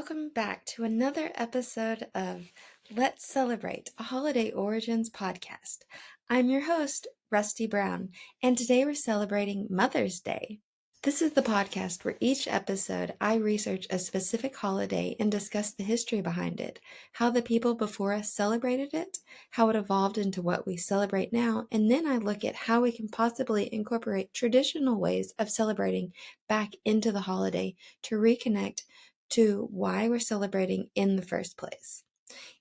Welcome back to another episode of Let's Celebrate, a Holiday Origins podcast. I'm your host, Rusty Brown, and today we're celebrating Mother's Day. This is the podcast where each episode I research a specific holiday and discuss the history behind it, how the people before us celebrated it, how it evolved into what we celebrate now, and then I look at how we can possibly incorporate traditional ways of celebrating back into the holiday to reconnect to why we're celebrating in the first place.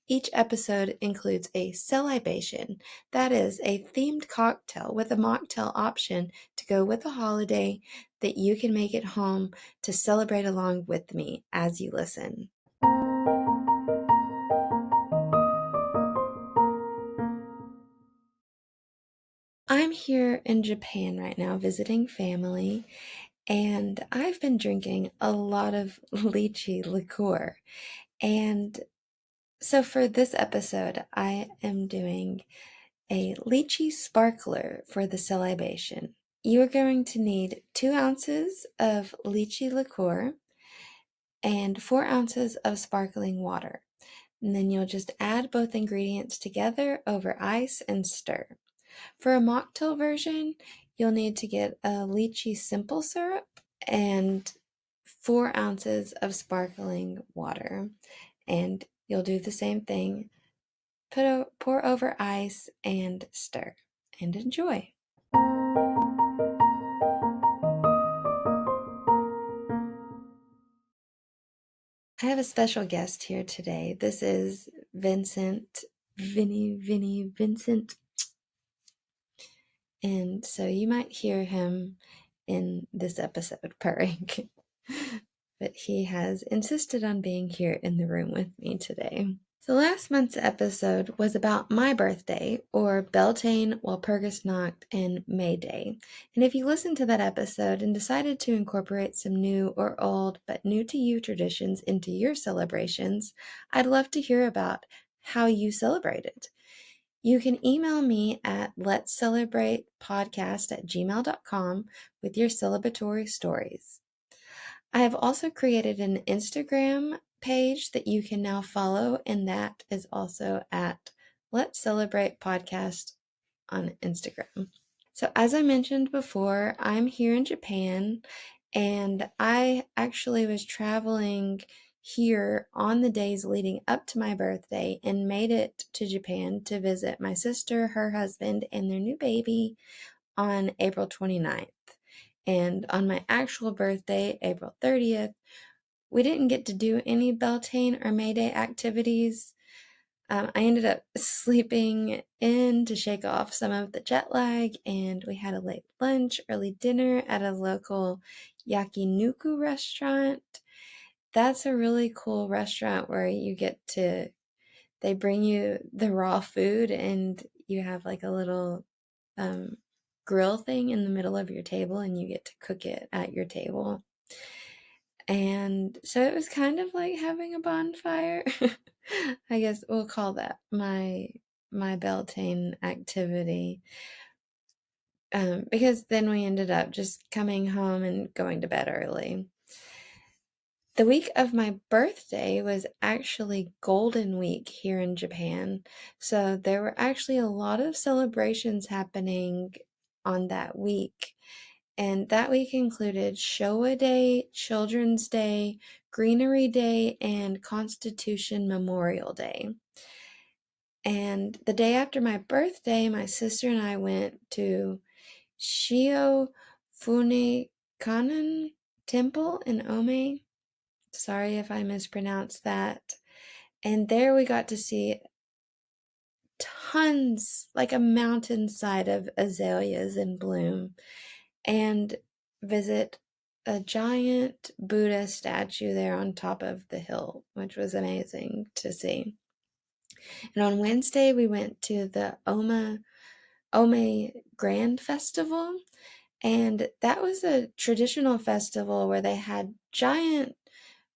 Each episode includes a CeLibation, that is, a themed cocktail with a mocktail option to go with the holiday that you can make at home to celebrate along with me as you listen. I'm here in Japan right now visiting family, and I've been drinking a lot of lychee liqueur. And so for this episode, I am doing a Lychee Sparkler for the CeLibation. You are going to need 2 ounces of lychee liqueur and 4 ounces of sparkling water. And then you'll just add both ingredients together over ice and stir. For a mocktail version, you'll need to get a lychee simple syrup and 4 ounces of sparkling water. And you'll do the same thing. Pour over ice and stir. And enjoy. I have a special guest here today. This is Vincent, Vincent. And so you might hear him in this episode purring. But he has insisted on being here in the room with me today. So last month's episode was about my birthday, or Beltane, Walpurgisnacht, and May Day. And if you listened to that episode and decided to incorporate some new or old but new to you traditions into your celebrations, I'd love to hear about how you celebrated. You can email me at letscelebratepodcast@gmail.com with your celebratory stories. I have also created an Instagram page that you can now follow, and that is also at Let's Celebrate Podcast on Instagram. So as I mentioned before, I'm here in Japan, and I actually was traveling here on the days leading up to my birthday and made it to Japan to visit my sister, her husband, and their new baby on April 29th. And on my actual birthday, April 30th, we didn't get to do any Beltane or May Day activities. I ended up sleeping in to shake off some of the jet lag, and we had a late lunch, early dinner at a local yakiniku restaurant. That's a really cool restaurant where they bring you the raw food, and you have like a little grill thing in the middle of your table, and you get to cook it at your table. And so it was kind of like having a bonfire. I guess we'll call that my Beltane activity. Because then we ended up just coming home and going to bed early. The week of my birthday was actually Golden Week here in Japan. So there were actually a lot of celebrations happening on that week. And that week included Showa Day, Children's Day, Greenery Day, and Constitution Memorial Day. And the day after my birthday, my sister and I went to Shio Funekanen Temple in Ome. Sorry if I mispronounced that. And there we got to see tons, like a mountainside of azaleas in bloom, and visit a giant Buddha statue there on top of the hill, which was amazing to see. And on Wednesday, we went to the Ome Grand Festival, and that was a traditional festival where they had giant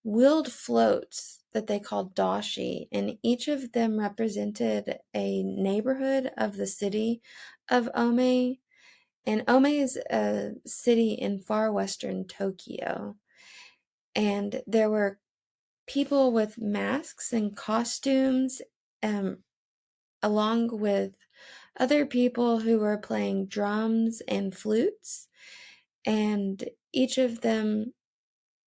wheeled floats that they called dashi, and each of them represented a neighborhood of the city of Ome. And Ome is a city in far western Tokyo. And there were people with masks and costumes, um, along with other people who were playing drums and flutes. And each of them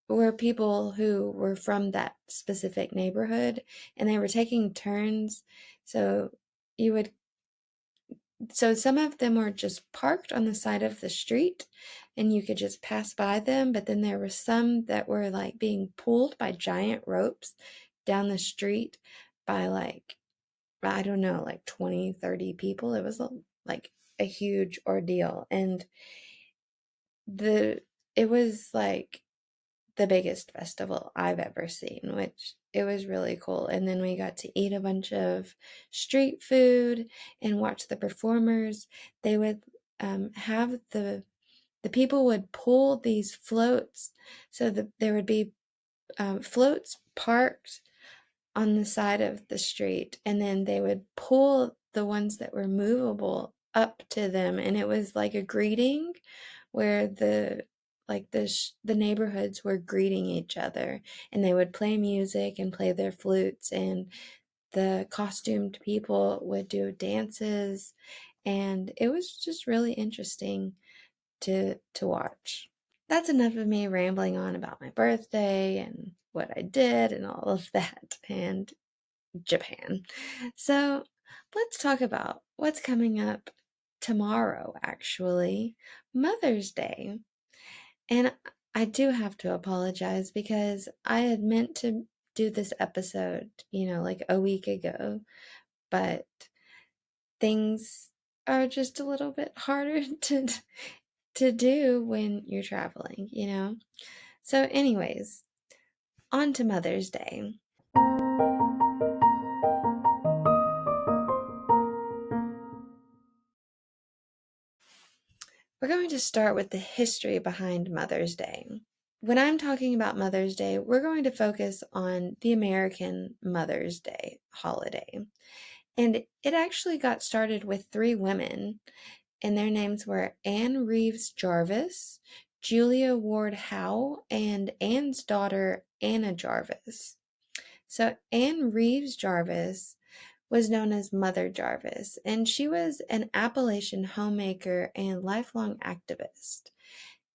were people who were from that specific neighborhood, and they were taking turns. So you would so some of them were just parked on the side of the street and you could just pass by them, but then there were some that were like being pulled by giant ropes down the street by like, I don't know, like 20, 30 people. It was like a huge ordeal. And the it was like the biggest festival I've ever seen, which it was really cool. And then we got to eat a bunch of street food and watch the performers. They would have the people would pull these floats, so that there would be floats parked on the side of the street, and then they would pull the ones that were movable up to them, and it was like a greeting where the neighborhoods were greeting each other, and they would play music and play their flutes, and the costumed people would do dances, and it was just really interesting to watch. That's enough of me rambling on about my birthday and what I did and all of that and Japan. So let's talk about what's coming up tomorrow, actually, Mother's Day. And I do have to apologize because I had meant to do this episode, like a week ago, but things are just a little bit harder to do when you're traveling. So anyways, on to Mother's Day. We're going to start with the history behind Mother's Day. When I'm talking about Mother's Day, we're going to focus on the American Mother's Day holiday. And it actually got started with 3 women, and their names were Anne Reeves Jarvis, Julia Ward Howe, and Anne's daughter, Anna Jarvis. So Anne Reeves Jarvis was known as Mother Jarvis, and she was an Appalachian homemaker and lifelong activist.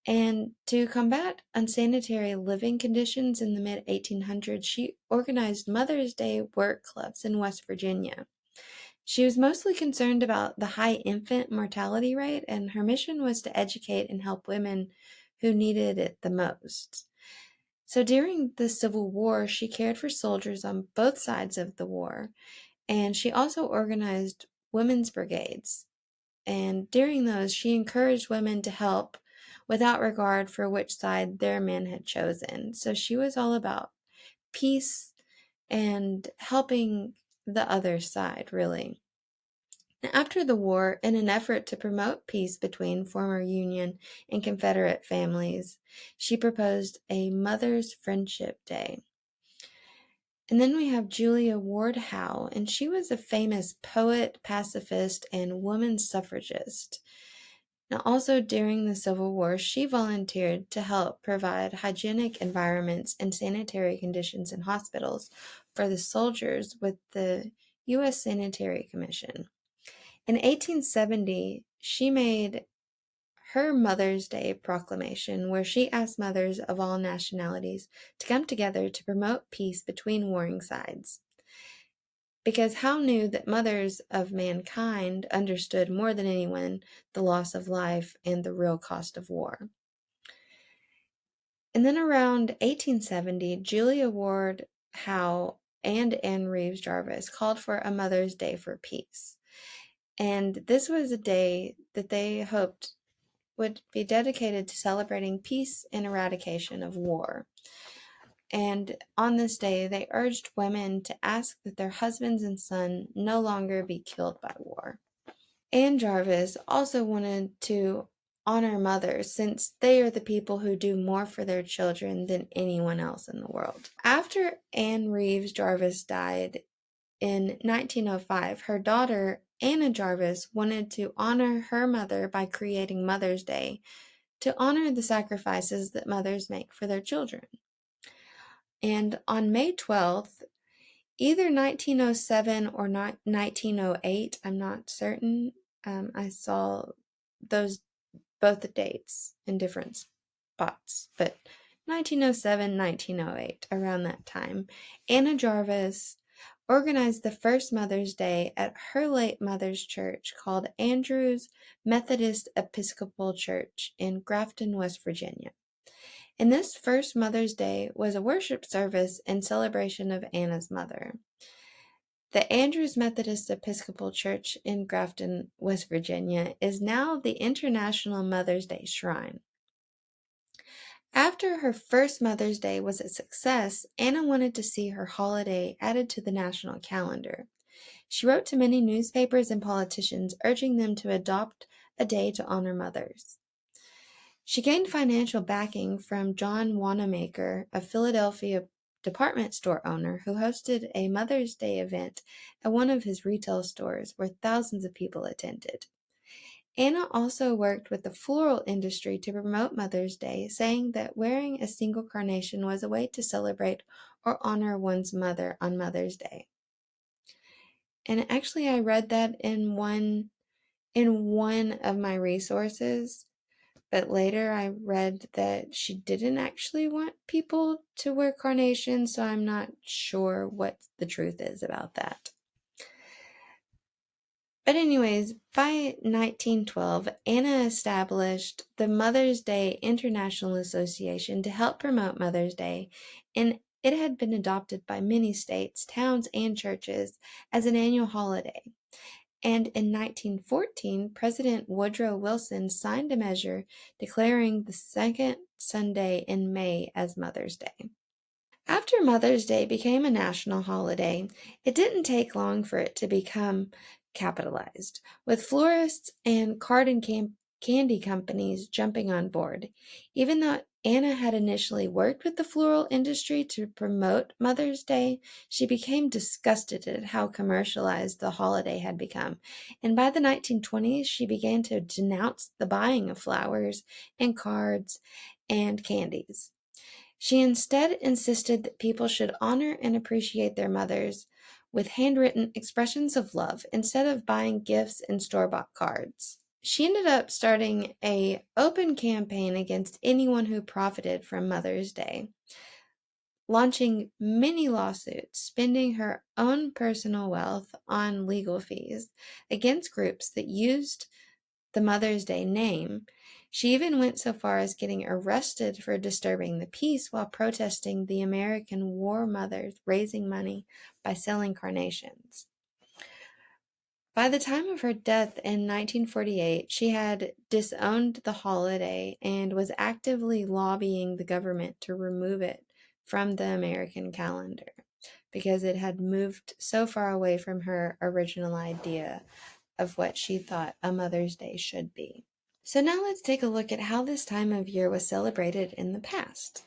And to combat unsanitary living conditions in the mid 1800s, she organized Mother's Day work clubs in West Virginia. She was mostly concerned about the high infant mortality rate, and her mission was to educate and help women who needed it the most. So during the Civil War, she cared for soldiers on both sides of the war, and she also organized women's brigades. And during those, she encouraged women to help without regard for which side their men had chosen. So she was all about peace and helping the other side, really. After the war, in an effort to promote peace between former Union and Confederate families, she proposed a Mother's Friendship Day. And then we have Julia Ward Howe, and she was a famous poet, pacifist, and woman suffragist. Now, also during the Civil War, she volunteered to help provide hygienic environments and sanitary conditions in hospitals for the soldiers with the U.S. Sanitary Commission. In 1870, she made her Mother's Day proclamation, where she asked mothers of all nationalities to come together to promote peace between warring sides. Because Howe knew that mothers of mankind understood more than anyone the loss of life and the real cost of war. And then around 1870, Julia Ward Howe and Anne Reeves Jarvis called for a Mother's Day for Peace. And this was a day that they hoped would be dedicated to celebrating peace and eradication of war. And on this day, they urged women to ask that their husbands and sons no longer be killed by war. Anne Jarvis also wanted to honor mothers, since they are the people who do more for their children than anyone else in the world. After Anne Reeves Jarvis died in 1905, her daughter, Anna Jarvis, wanted to honor her mother by creating Mother's Day to honor the sacrifices that mothers make for their children. And on May 12th, either 1907 or 1908, I'm not certain. I saw those both dates in different spots, but 1907, 1908, around that time, Anna Jarvis organized the first Mother's Day at her late mother's church called Andrews Methodist Episcopal Church in Grafton, West Virginia. And this first Mother's Day was a worship service in celebration of Anna's mother. The Andrews Methodist Episcopal Church in Grafton, West Virginia, is now the International Mother's Day Shrine. After her first Mother's Day was a success, Anna wanted to see her holiday added to the national calendar. She wrote to many newspapers and politicians, urging them to adopt a day to honor mothers. She gained financial backing from John Wanamaker, a Philadelphia department store owner who hosted a Mother's Day event at one of his retail stores where thousands of people attended. Anna also worked with the floral industry to promote Mother's Day, saying that wearing a single carnation was a way to celebrate or honor one's mother on Mother's Day. And actually, I read that in one of my resources, but later I read that she didn't actually want people to wear carnations, so I'm not sure what the truth is about that. But anyways, by 1912, Anna established the Mother's Day International Association to help promote Mother's Day, and it had been adopted by many states, towns, and churches as an annual holiday. And in 1914, President Woodrow Wilson signed a measure declaring the second Sunday in May as Mother's Day. After Mother's Day became a national holiday, it didn't take long for it to become capitalized, with florists and card and candy companies jumping on board. Even though Anna had initially worked with the floral industry to promote Mother's Day, she became disgusted at how commercialized the holiday had become. And by the 1920s, she began to denounce the buying of flowers and cards and candies. She instead insisted that people should honor and appreciate their mothers with handwritten expressions of love instead of buying gifts and store-bought cards. She ended up starting an open campaign against anyone who profited from Mother's Day, launching many lawsuits, spending her own personal wealth on legal fees against groups that used the Mother's Day name. She even went so far as getting arrested for disturbing the peace while protesting the American war mothers raising money by selling carnations. By the time of her death in 1948, she had disowned the holiday and was actively lobbying the government to remove it from the American calendar because it had moved so far away from her original idea of what she thought a Mother's Day should be. So now let's take a look at how this time of year was celebrated in the past.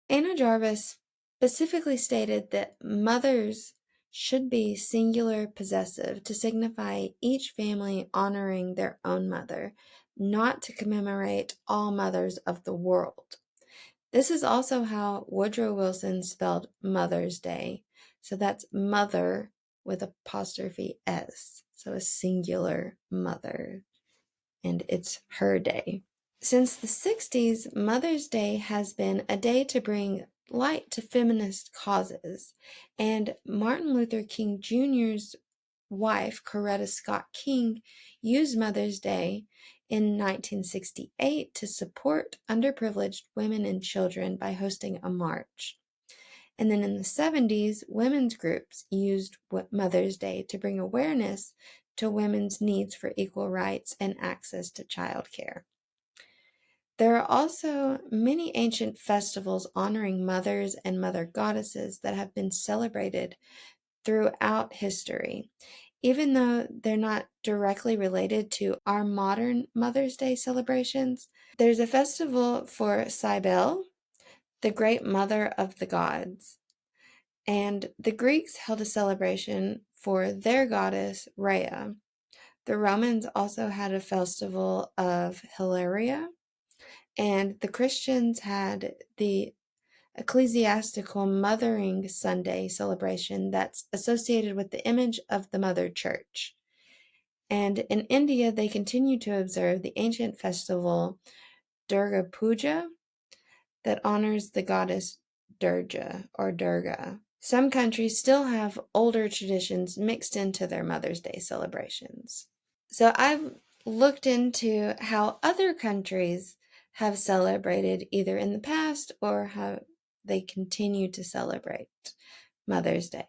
Anna Jarvis specifically stated that mothers should be singular possessive to signify each family honoring their own mother, not to commemorate all mothers of the world. This is also how Woodrow Wilson spelled Mother's Day. So that's mother with apostrophe S. So a singular mother. And it's her day. Since the 60s, Mother's Day has been a day to bring light to feminist causes. And Martin Luther King Jr.'s wife, Coretta Scott King, used Mother's Day in 1968 to support underprivileged women and children by hosting a march. And then in the 70s, women's groups used Mother's Day to bring awareness to women's needs for equal rights and access to childcare. There are also many ancient festivals honoring mothers and mother goddesses that have been celebrated throughout history. Even though they're not directly related to our modern Mother's Day celebrations, there's a festival for Cybele, the great mother of the gods, and the Greeks held a celebration for their goddess Rhea, The Romans also had a festival of Hilaria, and the Christians had the ecclesiastical Mothering Sunday celebration that's associated with the image of the Mother Church. And in India, they continue to observe the ancient festival Durga Puja that honors the goddess Durga or Durga. Some countries still have older traditions mixed into their Mother's Day celebrations. So I've looked into how other countries have celebrated either in the past or how they continue to celebrate Mother's Day.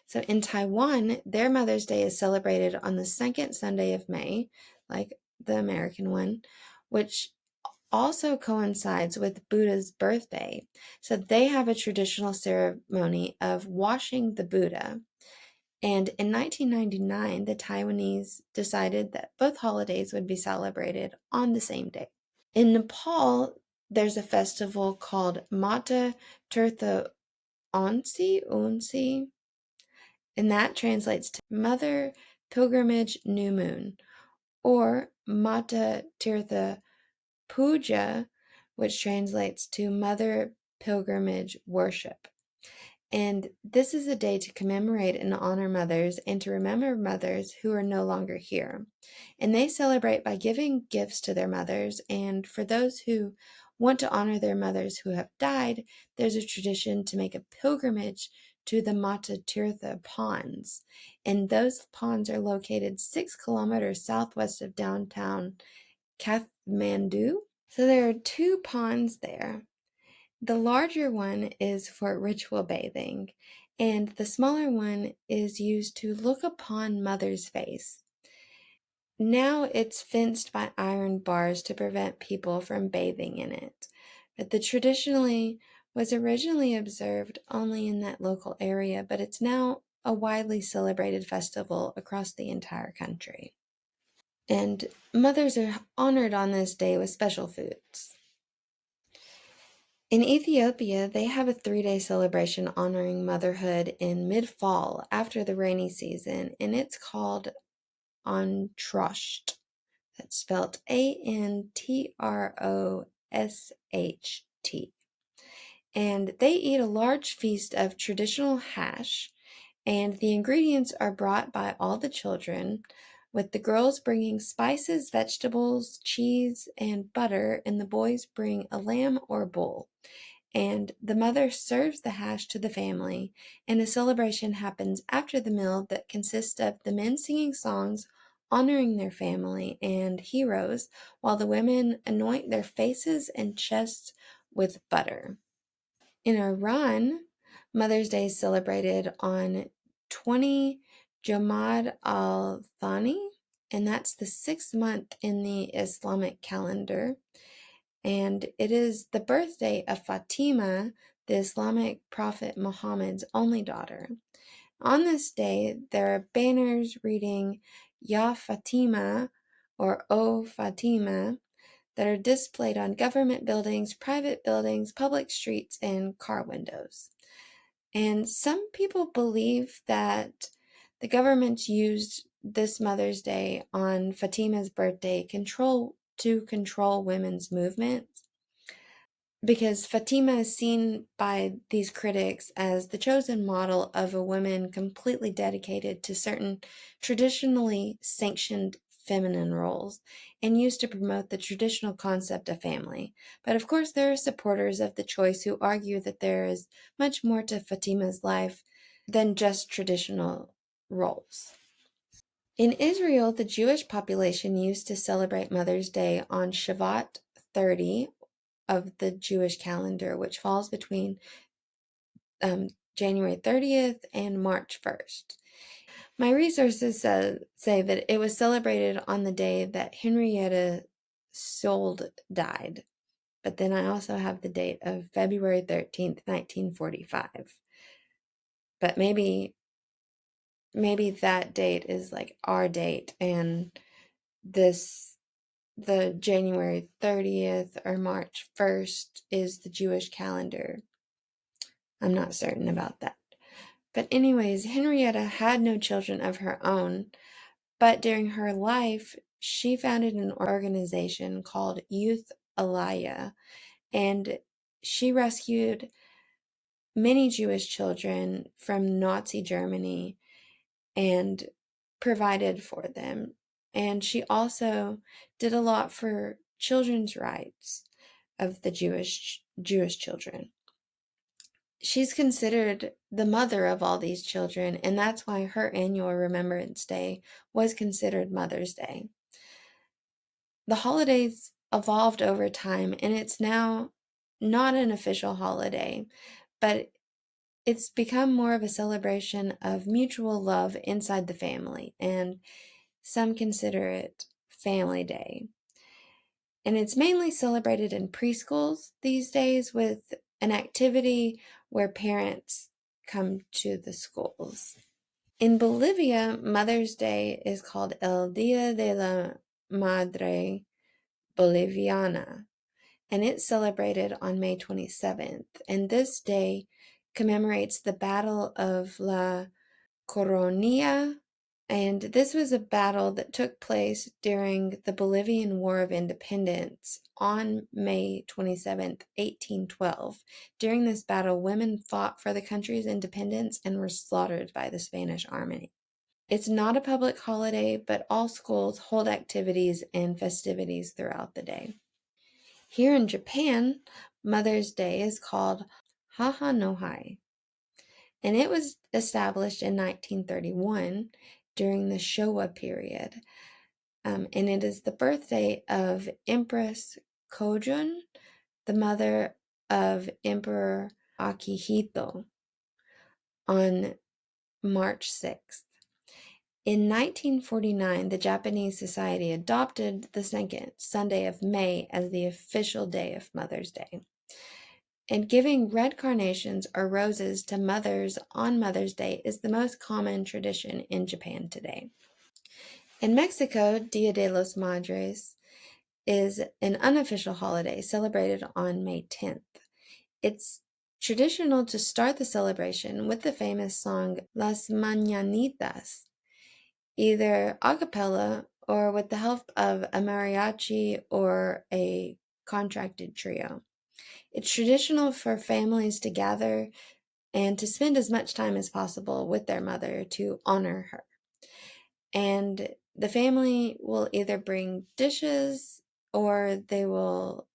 So in Taiwan, their Mother's Day is celebrated on the second Sunday of May, like the American one, which also coincides with Buddha's birthday. So they have a traditional ceremony of washing the Buddha. And in 1999, the Taiwanese decided that both holidays would be celebrated on the same day. In Nepal, there's a festival called Mata Tirtha Onsi, and that translates to Mother Pilgrimage New Moon, or Mata Tirtha Puja, which translates to Mother Pilgrimage Worship. And this is a day to commemorate and honor mothers and to remember mothers who are no longer here. And they celebrate by giving gifts to their mothers. And for those who want to honor their mothers who have died, there's a tradition to make a pilgrimage to the Mata Tirtha ponds. And those ponds are located 6 kilometers southwest of downtown Kathmandu. So there are 2 ponds there. The larger one is for ritual bathing, and the smaller one is used to look upon Mother's face. Now it's fenced by iron bars to prevent people from bathing in it, but the traditionally was originally observed only in that local area, but it's now a widely celebrated festival across the entire country. And mothers are honored on this day with special foods. In Ethiopia, they have a 3-day celebration honoring motherhood in mid-fall after the rainy season, and it's called Antrosht. That's spelled Antrosht. And they eat a large feast of traditional hash, and the ingredients are brought by all the children, with the girls bringing spices, vegetables, cheese, and butter, and the boys bring a lamb or bull. And the mother serves the hash to the family, and a celebration happens after the meal that consists of the men singing songs honoring their family and heroes, while the women anoint their faces and chests with butter. In Iran, Mother's Day is celebrated on 20 Jamad al-Thani, and that's the 6th month in the Islamic calendar. And it is the birthday of Fatima, the Islamic prophet Muhammad's only daughter. On this day, there are banners reading Ya Fatima or O Fatima that are displayed on government buildings, private buildings, public streets, and car windows. And some people believe that the government used this Mother's Day on Fatima's birthday to control women's movements, because Fatima is seen by these critics as the chosen model of a woman completely dedicated to certain traditionally sanctioned feminine roles and used to promote the traditional concept of family. But of course, there are supporters of the choice who argue that there is much more to Fatima's life than just traditional roles. In Israel, the Jewish population used to celebrate Mother's Day on Shavat 30 of the Jewish calendar, which falls between January 30th and March 1st. My resources say that it was celebrated on the day that Henrietta Sold died, but then I also have the date of February 13th, 1945. But maybe that date is like our date, and the January 30th or March 1st is the Jewish calendar. I'm not certain about that. But anyways, Henrietta had no children of her own, but during her life, she founded an organization called Youth Aliyah, and she rescued many Jewish children from Nazi Germany and provided for them. And she also did a lot for children's rights of the Jewish children. She's considered the mother of all these children, and that's why her annual Remembrance Day was considered Mother's Day. The holidays evolved over time, and it's now not an official holiday, but it's become more of a celebration of mutual love inside the family, and some consider it Family Day. And it's mainly celebrated in preschools these days with an activity where parents come to the schools. In Bolivia, Mother's Day is called El Día de la Madre Boliviana, and it's celebrated on May 27th. And this day commemorates the Battle of La Coronilla, and this was a battle that took place during the Bolivian War of Independence on May 27th, 1812. During this battle, women fought for the country's independence and were slaughtered by the Spanish army. It's not a public holiday, but all schools hold activities and festivities throughout the day. Here in Japan, Mother's Day is called Haha no Hai, and it was established in 1931 during the Showa period. And it is the birthday of Empress Kojun, the mother of Emperor Akihito, on March 6th. In 1949, the Japanese Society adopted the second Sunday of May as the official day of Mother's Day. And giving red carnations or roses to mothers on Mother's Day is the most common tradition in Japan today. In Mexico, Dia de los Madres is an unofficial holiday celebrated on May 10th. It's traditional to start the celebration with the famous song Las Mañanitas, either a cappella or with the help of a mariachi or a contracted trio. It's traditional for families to gather and to spend as much time as possible with their mother to honor her. And the family will either bring dishes or they will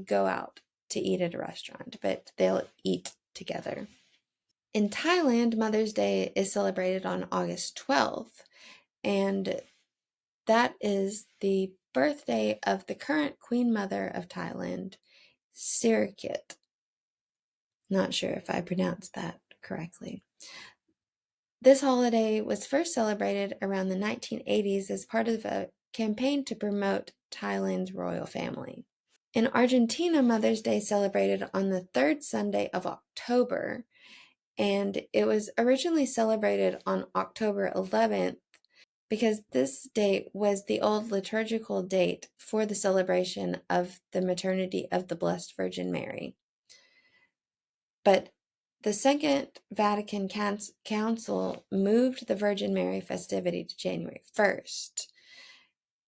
go out to eat at a restaurant, but they'll eat together. In Thailand, Mother's Day is celebrated on August 12th, and that is the birthday of the current Queen Mother of Thailand, Sirikit. Not sure if I pronounced that correctly. This holiday was first celebrated around the 1980s as part of a campaign to promote Thailand's royal family. In Argentina, Mother's Day is celebrated on the third Sunday of October, and it was originally celebrated on October 11th because this date was the old liturgical date for the celebration of the maternity of the Blessed Virgin Mary. But the Second Vatican Council moved the Virgin Mary festivity to January 1st.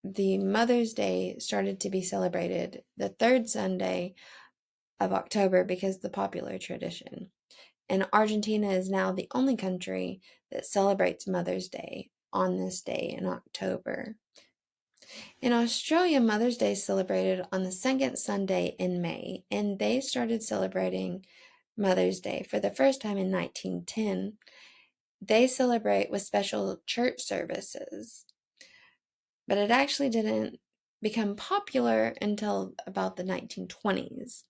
The Mother's Day started to be celebrated the third Sunday of October because of the popular tradition. And Argentina is now the only country that celebrates Mother's Day on this day in October. In Australia, Mother's Day is celebrated on the second Sunday in May, and they started celebrating Mother's Day for the first time in 1910. They celebrate with special church services, but it actually didn't become popular until about the 1920s.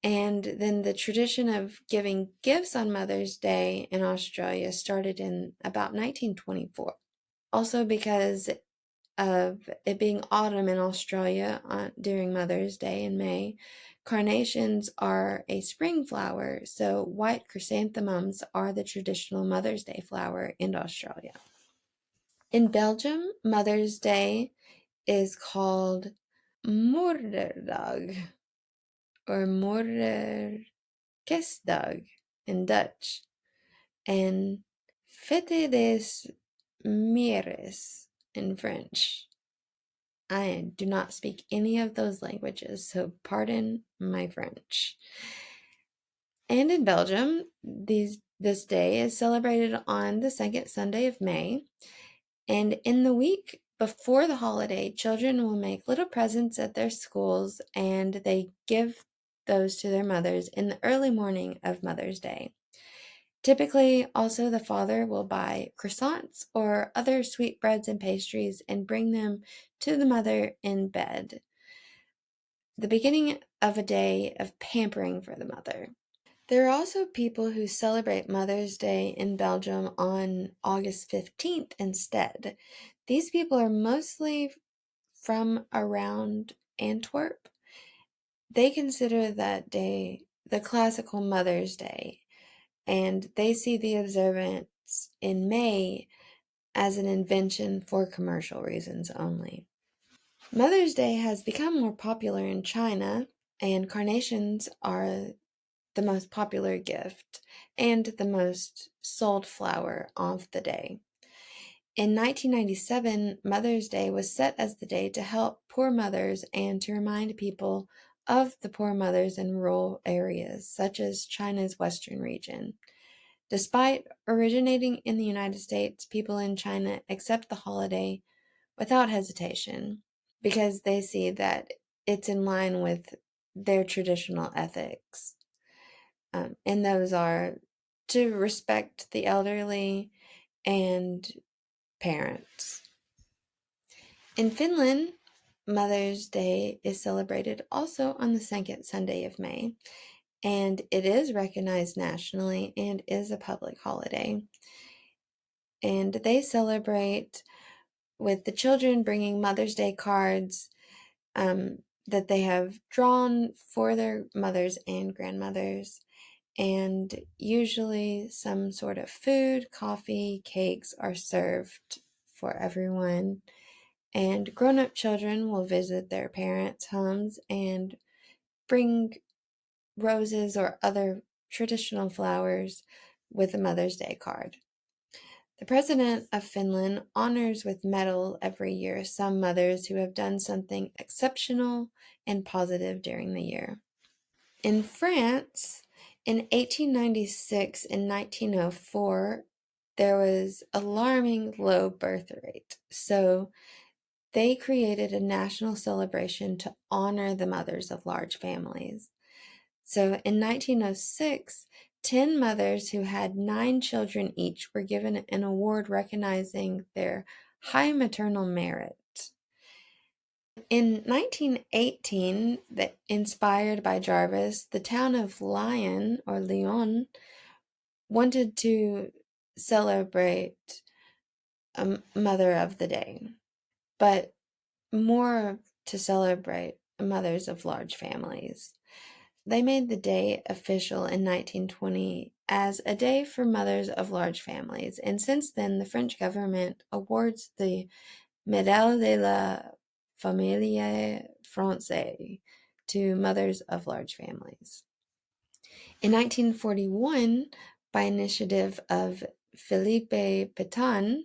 And then the tradition of giving gifts on Mother's Day in Australia started in about 1924. Also because of it being autumn in Australia during Mother's Day in May, carnations are a spring flower, so white chrysanthemums are the traditional Mother's Day flower in Australia. In Belgium, Mother's Day is called Moederdag or Moederdag. Kerstdag in Dutch, and Fête des Mères in French. I do not speak any of those languages, so pardon my French. And in Belgium, this day is celebrated on the second Sunday of May. And in the week before the holiday, children will make little presents at their schools and they give those to their mothers in the early morning of Mother's Day. Typically, also, the father will buy croissants or other sweetbreads and pastries and bring them to the mother in bed. The beginning of a day of pampering for the mother. There are also people who celebrate Mother's Day in Belgium on August 15th instead. These people are mostly from around Antwerp. They consider that day the classical Mother's Day, and they see the observance in May as an invention for commercial reasons only. Mother's Day has become more popular in China, and carnations are the most popular gift and the most sold flower of the day. In 1997, Mother's Day was set as the day to help poor mothers and to remind people of the poor mothers in rural areas, such as China's western region. Despite originating in the United States, people in China accept the holiday without hesitation because they see that it's in line with their traditional ethics. And those are to respect the elderly and parents. In Finland, Mother's Day is celebrated also on the second Sunday of May, and it is recognized nationally and is a public holiday. And they celebrate with the children bringing Mother's Day cards that they have drawn for their mothers and grandmothers. And usually some sort of food, coffee, cakes are served for everyone. And grown-up children will visit their parents' homes and bring roses or other traditional flowers with a Mother's Day card. The president of Finland honors with medal every year some mothers who have done something exceptional and positive during the year. In France, in 1896 and 1904, there was alarming low birth rate. So they created a national celebration to honor the mothers of large families. So in 1906, 10 mothers who had 9 children each were given an award recognizing their high maternal merit. In 1918, inspired by Jarvis, the town of Lyon wanted to celebrate a Mother of the Day, but more to celebrate mothers of large families. They made the day official in 1920 as a day for mothers of large families, and since then the French government awards the Médaille de la Famille Française to mothers of large families. In 1941, by initiative of Philippe Pétain,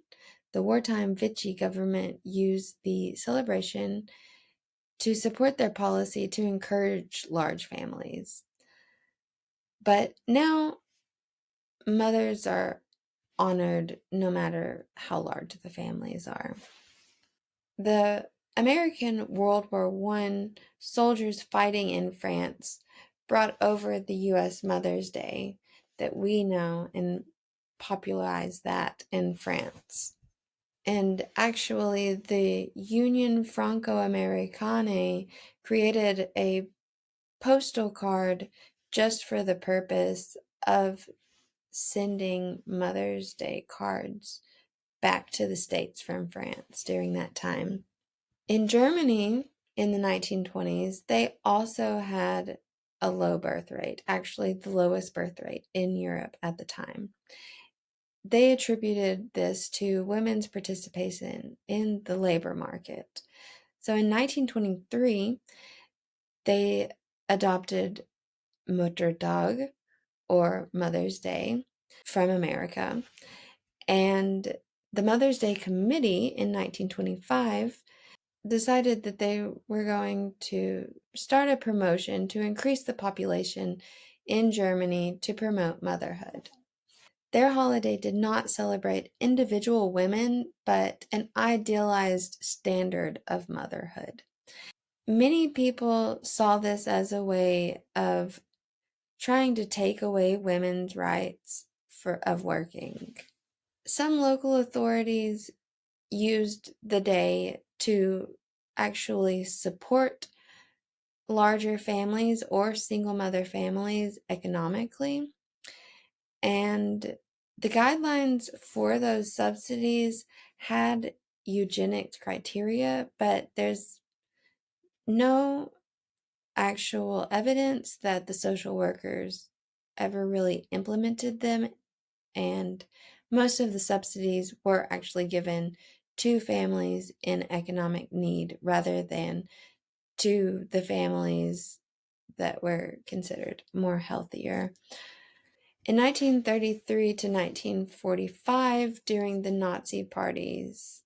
the wartime Vichy government used the celebration to support their policy to encourage large families. But now, mothers are honored no matter how large the families are. The American World War I soldiers fighting in France brought over the U.S. Mother's Day that we know and popularized that in France. And actually, the Union Franco-Americane created a postal card just for the purpose of sending Mother's Day cards back to the States from France during that time. In Germany, in the 1920s, they also had a low birth rate, actually the lowest birth rate in Europe at the time. They attributed this to women's participation in the labor market. So in 1923, they adopted Muttertag, or Mother's Day from America. And the Mother's Day Committee in 1925 decided that they were going to start a promotion to increase the population in Germany to promote motherhood. Their holiday did not celebrate individual women, but an idealized standard of motherhood. Many people saw this as a way of trying to take away women's rights of working. Some local authorities used the day to actually support larger families or single mother families economically. And the guidelines for those subsidies had eugenics criteria, but there's no actual evidence that the social workers ever really implemented them. And most of the subsidies were actually given to families in economic need rather than to the families that were considered more healthier. In 1933 to 1945, during the Nazi Party's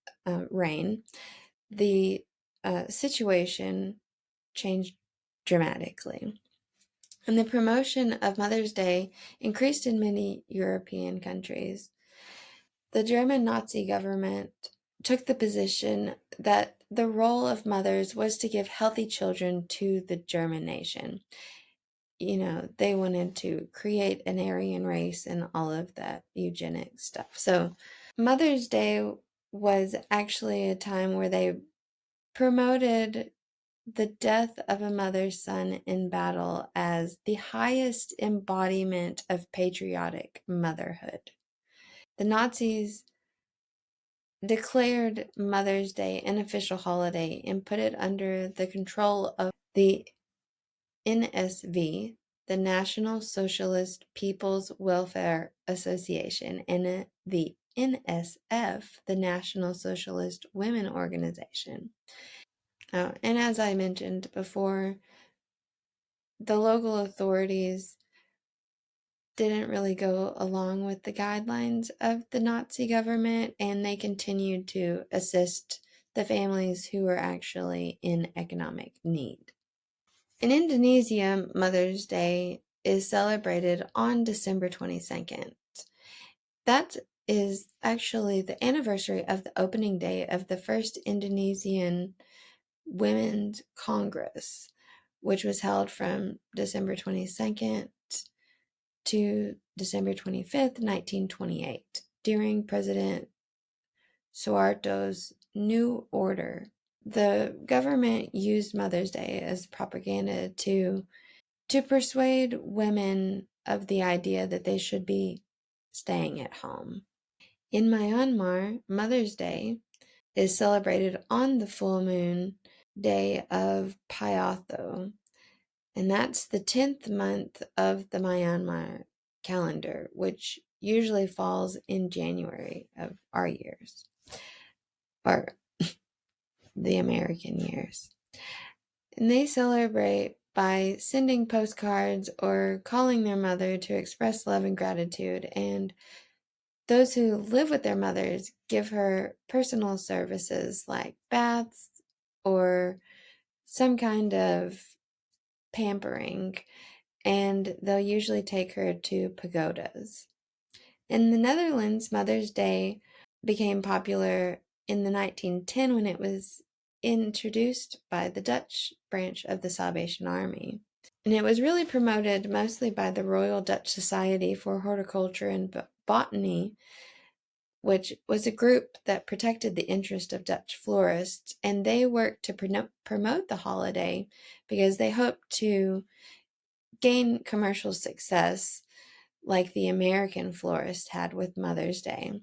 reign, the situation changed dramatically. And the promotion of Mother's Day increased in many European countries. The German Nazi government took the position that the role of mothers was to give healthy children to the German nation. They wanted to create an Aryan race and all of that eugenics stuff. So Mother's Day was actually a time where they promoted the death of a mother's son in battle as the highest embodiment of patriotic motherhood. The Nazis declared Mother's Day an official holiday and put it under the control of the NSV, the National Socialist People's Welfare Association, and the NSF, the National Socialist Women Organization. And as I mentioned before, the local authorities didn't really go along with the guidelines of the Nazi government, and they continued to assist the families who were actually in economic need. In Indonesia, Mother's Day is celebrated on December 22nd. That is actually the anniversary of the opening day of the first Indonesian Women's Congress, which was held from December 22nd to December 25th, 1928, during President Suharto's New Order. The government used Mother's Day as propaganda to persuade women of the idea that they should be staying at home. In Myanmar, Mother's Day is celebrated on the full moon day of Pyatho, and that's the 10th month of the Myanmar calendar, which usually falls in January of our years, or the American years. And they celebrate by sending postcards or calling their mother to express love and gratitude. And those who live with their mothers give her personal services like baths or some kind of pampering, and they'll usually take her to pagodas. In the Netherlands, Mother's Day became popular in the 1910 when it was introduced by the Dutch branch of the Salvation Army. And it was really promoted mostly by the Royal Dutch Society for Horticulture and Botany, which was a group that protected the interest of Dutch florists, and they worked to promote the holiday because they hoped to gain commercial success like the American florist had with Mother's Day.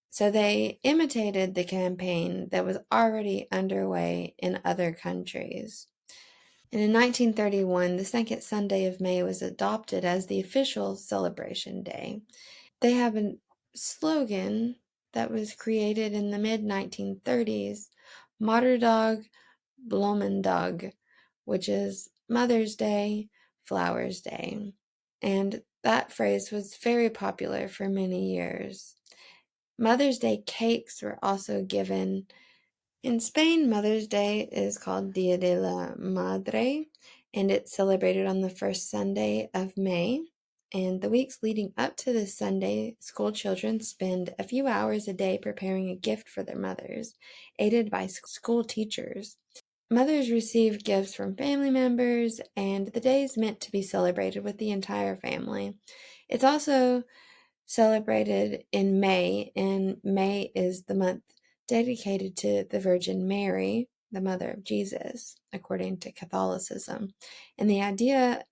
So they imitated the campaign that was already underway in other countries. And in 1931, the second Sunday of May was adopted as the official celebration day. They have a slogan that was created in the mid-1930s, Moederdag, Bloemendag, which is Mother's Day, Flowers Day. and that phrase was very popular for many years. Mother's Day cakes were also given. In Spain, Mother's Day is called Dia de la Madre, and it's celebrated on the first Sunday of May. And the weeks leading up to this Sunday, school children spend a few hours a day preparing a gift for their mothers, aided by school teachers. Mothers receive gifts from family members, and the day is meant to be celebrated with the entire family. It's also celebrated in May, and May is the month dedicated to the Virgin Mary, the mother of Jesus, according to Catholicism. And the idea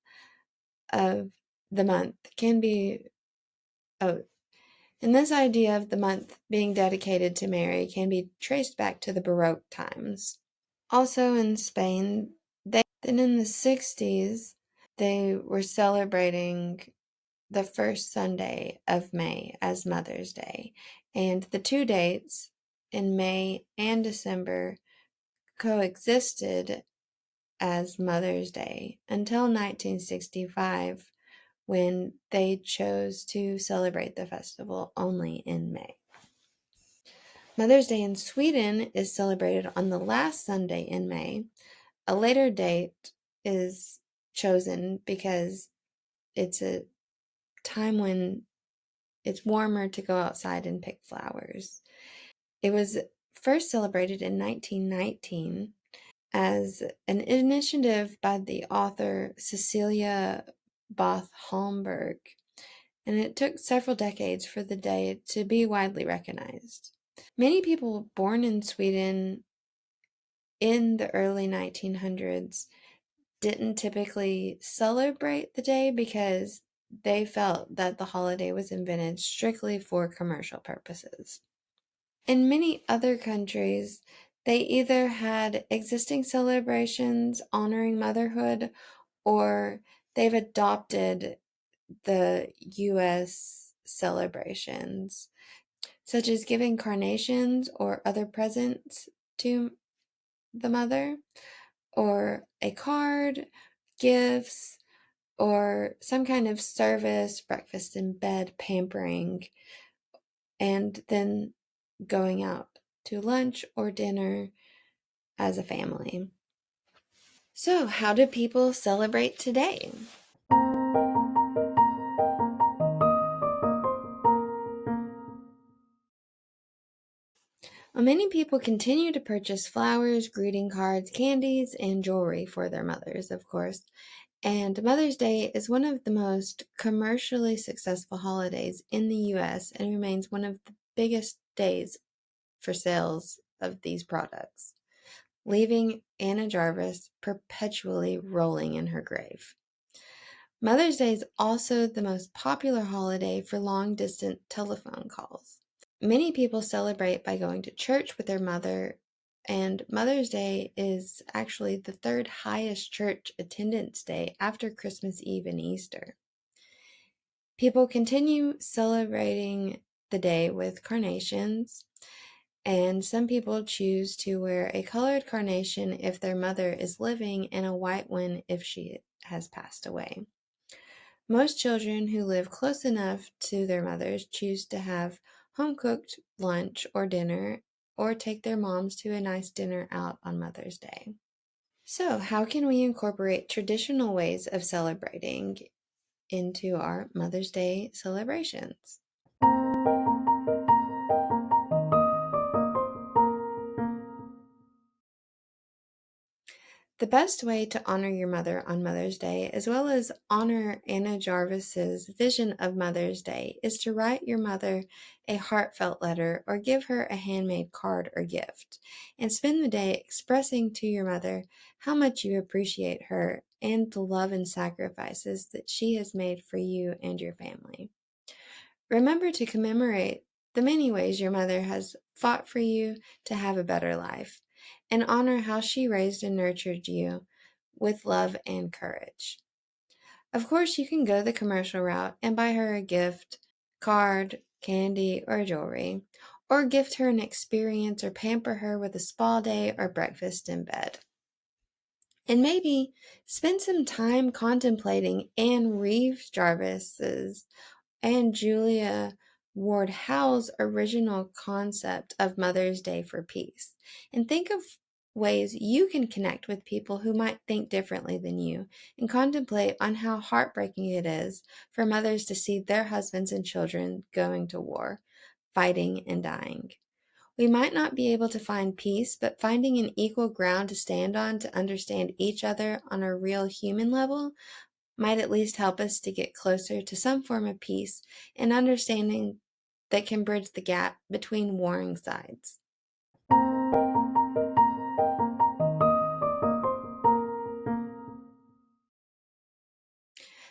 of the month can be, oh, and this idea of the month being dedicated to Mary can be traced back to the Baroque times. Also in Spain, then in the 60s, they were celebrating the first Sunday of May as Mother's Day, and the two dates in May and December coexisted as Mother's Day until 1965, when they chose to celebrate the festival only in May. Mother's Day in Sweden is celebrated on the last Sunday in May. A later date is chosen because it's a time when it's warmer to go outside and pick flowers. It was first celebrated in 1919 as an initiative by the author Cecilia Both Holmberg, and it took several decades for the day to be widely recognized. Many people born in Sweden in the early 1900s didn't typically celebrate the day because they felt that the holiday was invented strictly for commercial purposes. In many other countries, they either had existing celebrations honoring motherhood, or they've adopted the US celebrations, such as giving carnations or other presents to the mother, or a card, gifts, or some kind of service, breakfast in bed, pampering, and then going out to lunch or dinner as a family. So, how do people celebrate today? Well, many people continue to purchase flowers, greeting cards, candies, and jewelry for their mothers, of course. And Mother's Day is one of the most commercially successful holidays in the US and remains one of the biggest days for sales of these products, leaving Anna Jarvis perpetually rolling in her grave. Mother's Day is also the most popular holiday for long-distance telephone calls. Many people celebrate by going to church with their mother, and Mother's Day is actually the third highest church attendance day after Christmas Eve and Easter. People continue celebrating the day with carnations, and some people choose to wear a colored carnation if their mother is living and a white one if she has passed away. Most children who live close enough to their mothers choose to have home-cooked lunch or dinner, or take their moms to a nice dinner out on Mother's Day. So, how can we incorporate traditional ways of celebrating into our Mother's Day celebrations? The best way to honor your mother on Mother's Day, as well as honor Anna Jarvis's vision of Mother's Day, is to write your mother a heartfelt letter or give her a handmade card or gift, and spend the day expressing to your mother how much you appreciate her and the love and sacrifices that she has made for you and your family. Remember to commemorate the many ways your mother has fought for you to have a better life, and honor how she raised and nurtured you with love and courage. Of course, you can go the commercial route and buy her a gift, card, candy, or jewelry, or gift her an experience or pamper her with a spa day or breakfast in bed. And maybe spend some time contemplating Anne Reeves Jarvis's and Julia Ward Howe's original concept of Mother's Day for Peace, and think of ways you can connect with people who might think differently than you, and contemplate on how heartbreaking it is for mothers to see their husbands and children going to war, fighting and dying. We might not be able to find peace, but finding an equal ground to stand on to understand each other on a real human level might at least help us to get closer to some form of peace and understanding that can bridge the gap between warring sides.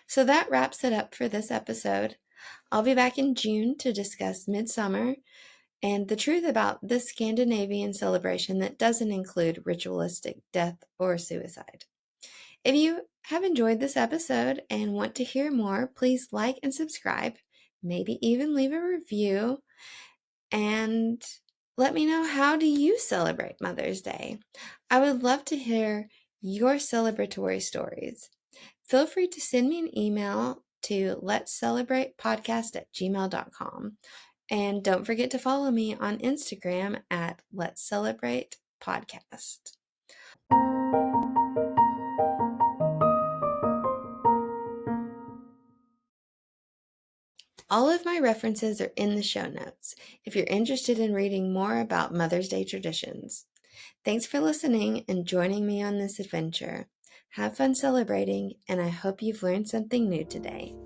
So that wraps it up for this episode. I'll be back in June to discuss Midsummer and the truth about this Scandinavian celebration that doesn't include ritualistic death or suicide. If you have enjoyed this episode and want to hear more, please like and subscribe, maybe even leave a review, and let me know, how do you celebrate Mother's Day? I would love to hear your celebratory stories. Feel free to send me an email to letscelebratepodcast@gmail.com. And don't forget to follow me on Instagram at Let's Celebrate Podcast. All of my references are in the show notes if you're interested in reading more about Mother's Day traditions. Thanks for listening and joining me on this adventure. Have fun celebrating, and I hope you've learned something new today.